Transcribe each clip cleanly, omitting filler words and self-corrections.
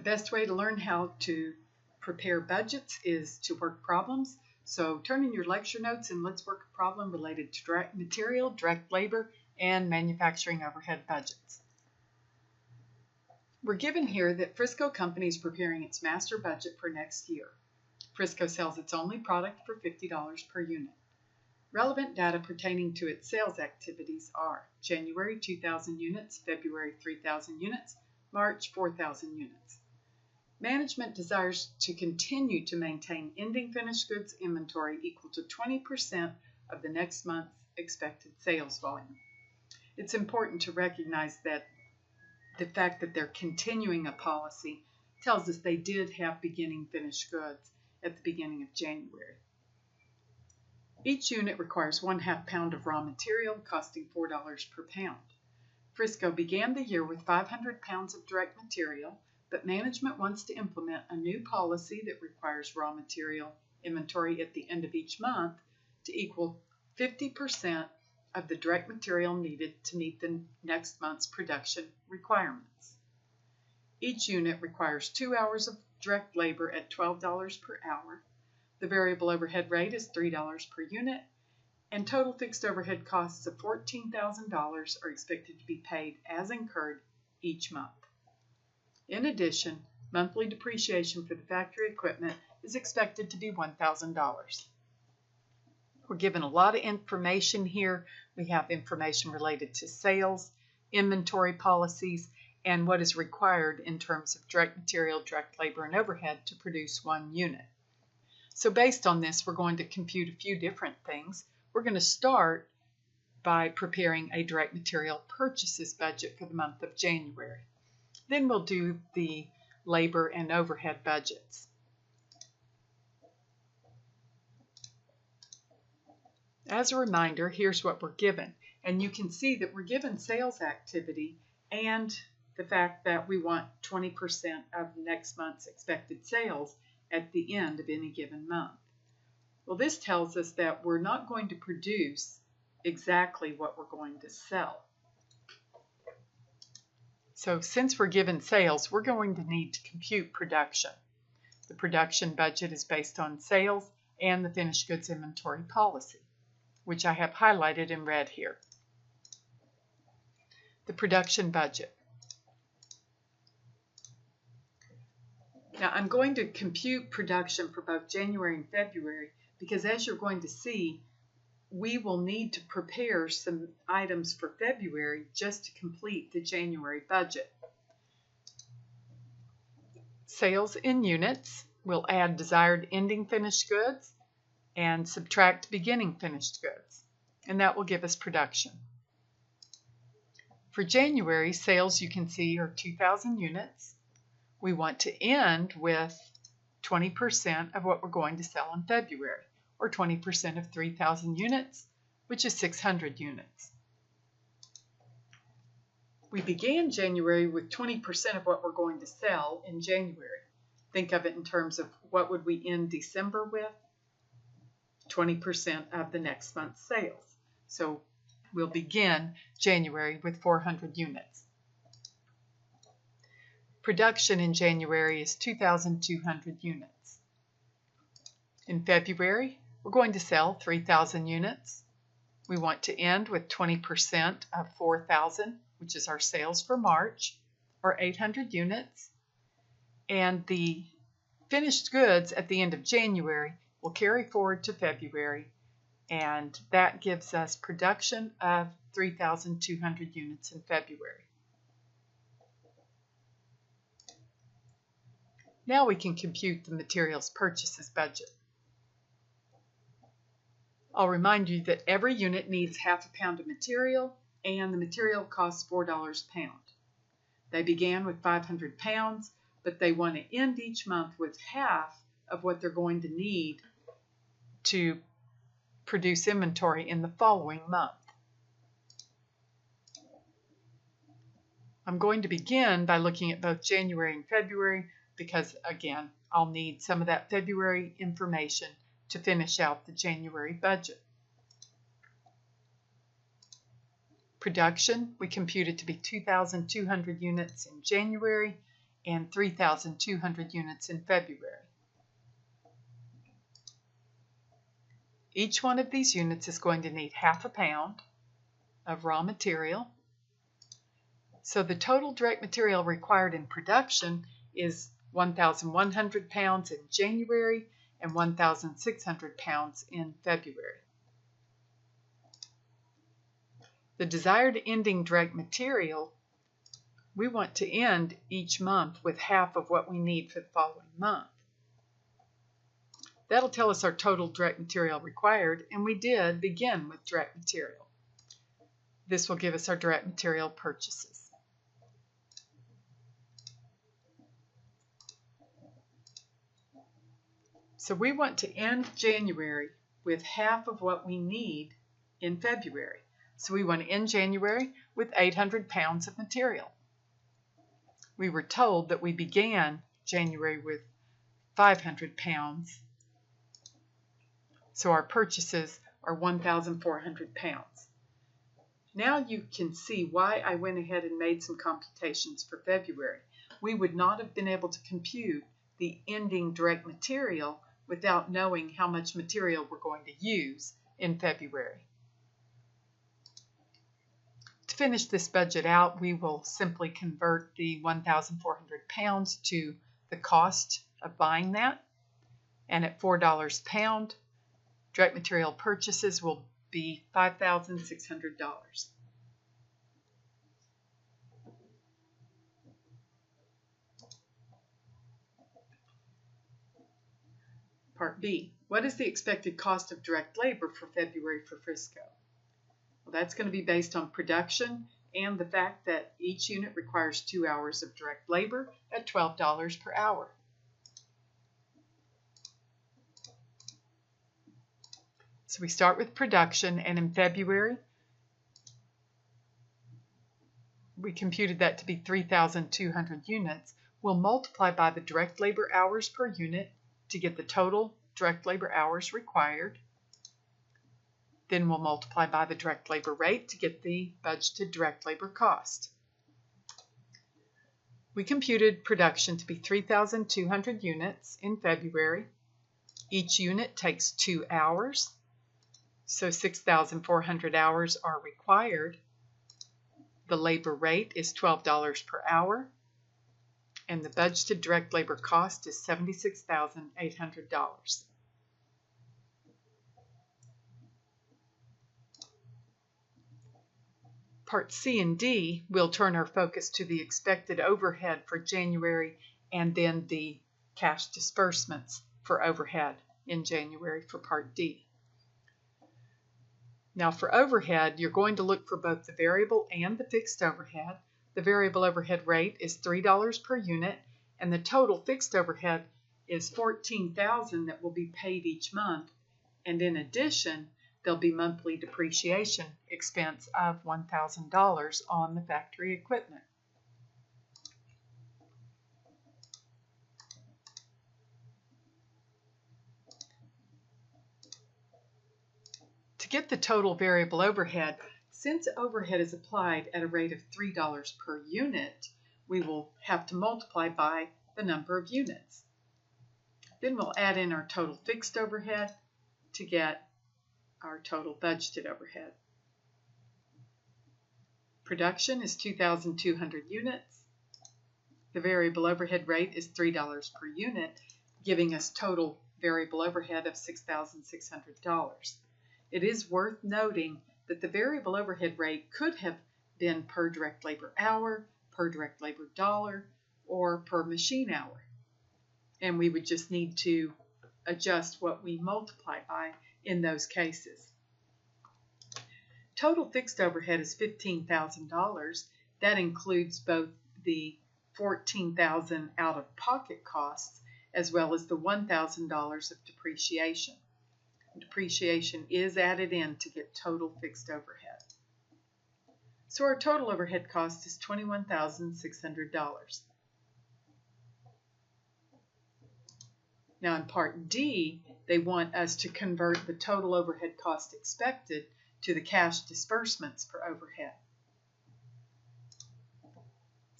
best way to learn how to prepare budgets is to work problems. So turn in your lecture notes and let's work a problem related to direct material, direct labor, and manufacturing overhead budgets. We're given here that Frisco Company is preparing its master budget for next year. Frisco sells its only product for $50 per unit. Relevant data pertaining to its sales activities are January 2,000 units, February 3,000 units, March 4,000 units. Management desires to continue to maintain ending finished goods inventory equal to 20% of the next month's expected sales volume. It's important to recognize that the fact that they're continuing a policy tells us they did have beginning finished goods at the beginning of January. Each unit requires 1/2 pound of raw material costing $4 per pound. Frisco began the year with 500 pounds of direct material, but management wants to implement a new policy that requires raw material inventory at the end of each month to equal 50% of the direct material needed to meet the next month's production requirements. Each unit requires 2 hours of direct labor at $12 per hour. The variable overhead rate is $3 per unit, and total fixed overhead costs of $14,000 are expected to be paid as incurred each month. In addition, monthly depreciation for the factory equipment is expected to be $1,000. We're given a lot of information here. We have information related to sales, inventory policies, and what is required in terms of direct material, direct labor, and overhead to produce one unit. So based on this, we're going to compute a few different things. We're going to start by preparing a direct material purchases budget for the month of January. Then we'll do the labor and overhead budgets. As a reminder, here's what we're given. And you can see that we're given sales activity and the fact that we want 20% of next month's expected sales at the end of any given month. Well, this tells us that we're not going to produce exactly what we're going to sell. So since we're given sales, we're going to need to compute production. The production budget is based on sales and the finished goods inventory policy, which I have highlighted in red here. The production budget. Now I'm going to compute production for both January and February because, as you're going to see, we will need to prepare some items for February just to complete the January budget. Sales in units, we'll add desired ending finished goods and subtract beginning finished goods, and that will give us production. For January, sales, you can see, are 2,000 units. We want to end with 20% of what we're going to sell in February, or 20% of 3,000 units, which is 600 units. We began January with 20% of what we're going to sell in January. Think of it in terms of what would we end December with? 20% of the next month's sales. So we'll begin January with 400 units. Production in January is 2,200 units. In February, we're going to sell 3,000 units. We want to end with 20% of 4,000, which is our sales for March, or 800 units. And the finished goods at the end of January will carry forward to February, and that gives us production of 3,200 units in February. Now we can compute the materials purchases budget. I'll remind you that every unit needs 1/2 pound of material, and the material costs $4 a pound. They began with 500 pounds, but they want to end each month with half of what they're going to need to produce inventory in the following month. I'm going to begin by looking at both January and February because, again, I'll need some of that February information to finish out the January budget. Production, we computed to be 2,200 units in January and 3,200 units in February. Each one of these units is going to need half a pound of raw material. So the total direct material required in production is 1,100 pounds in January and 1,600 pounds in February. The desired ending direct material, we want to end each month with half of what we need for the following month. That'll tell us our total direct material required, and we did begin with direct material. This will give us our direct material purchases. So we want to end January with half of what we need in February. So we want to end January with 800 pounds of material. We were told that we began January with 500 pounds. So our purchases are 1,400 pounds. Now you can see why I went ahead and made some computations for February. We would not have been able to compute the ending direct material without knowing how much material we're going to use in February. To finish this budget out, we will simply convert the 1,400 pounds to the cost of buying that. And at $4 a pound, direct material purchases will be $5,600. Part B. What is the expected cost of direct labor for February for Frisco? Well, that's going to be based on production and the fact that each unit requires 2 hours of direct labor at $12 per hour. So we start with production, and in February, we computed that to be 3,200 units. We'll multiply by the direct labor hours per unit to get the total direct labor hours required. Then we'll multiply by the direct labor rate to get the budgeted direct labor cost. We computed production to be 3,200 units in February. Each unit takes 2 hours, so 6,400 hours are required. The labor rate is $12 per hour, and the budgeted direct labor cost is $76,800. Part C and D, we'll turn our focus to the expected overhead for January and then the cash disbursements for overhead in January for Part D. Now for overhead, you're going to look for both the variable and the fixed overhead. The variable overhead rate is $3 per unit, and the total fixed overhead is $14,000 that will be paid each month. And in addition, there'll be monthly depreciation expense of $1,000 on the factory equipment. To get the total variable overhead, since overhead is applied at a rate of $3 per unit, we will have to multiply by the number of units. Then we'll add in our total fixed overhead to get our total budgeted overhead. Production is 2,200 units. The variable overhead rate is $3 per unit, giving us total variable overhead of $6,600. It is worth noting that the variable overhead rate could have been per direct labor hour, per direct labor dollar, or per machine hour. And we would just need to adjust what we multiply by in those cases. Total fixed overhead is $15,000. That includes both the $14,000 out-of-pocket costs as well as the $1,000 of depreciation. Depreciation is added in to get total fixed overhead. So our total overhead cost is $21,600. Now in Part D, they want us to convert the total overhead cost expected to the cash disbursements for overhead.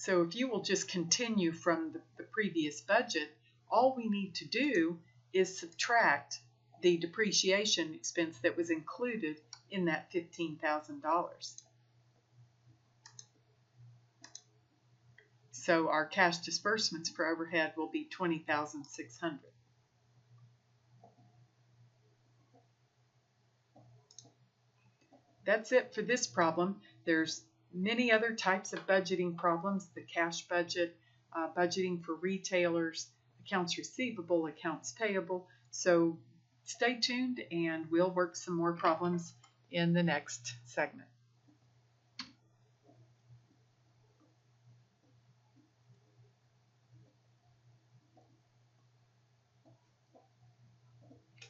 So if you will just continue from the previous budget, all we need to do is subtract the depreciation expense that was included in that $15,000. So our cash disbursements for overhead will be $20,600. That's it for this problem. There's many other types of budgeting problems: the cash budget, budgeting for retailers, accounts receivable, accounts payable. So stay tuned and we'll work some more problems in the next segment.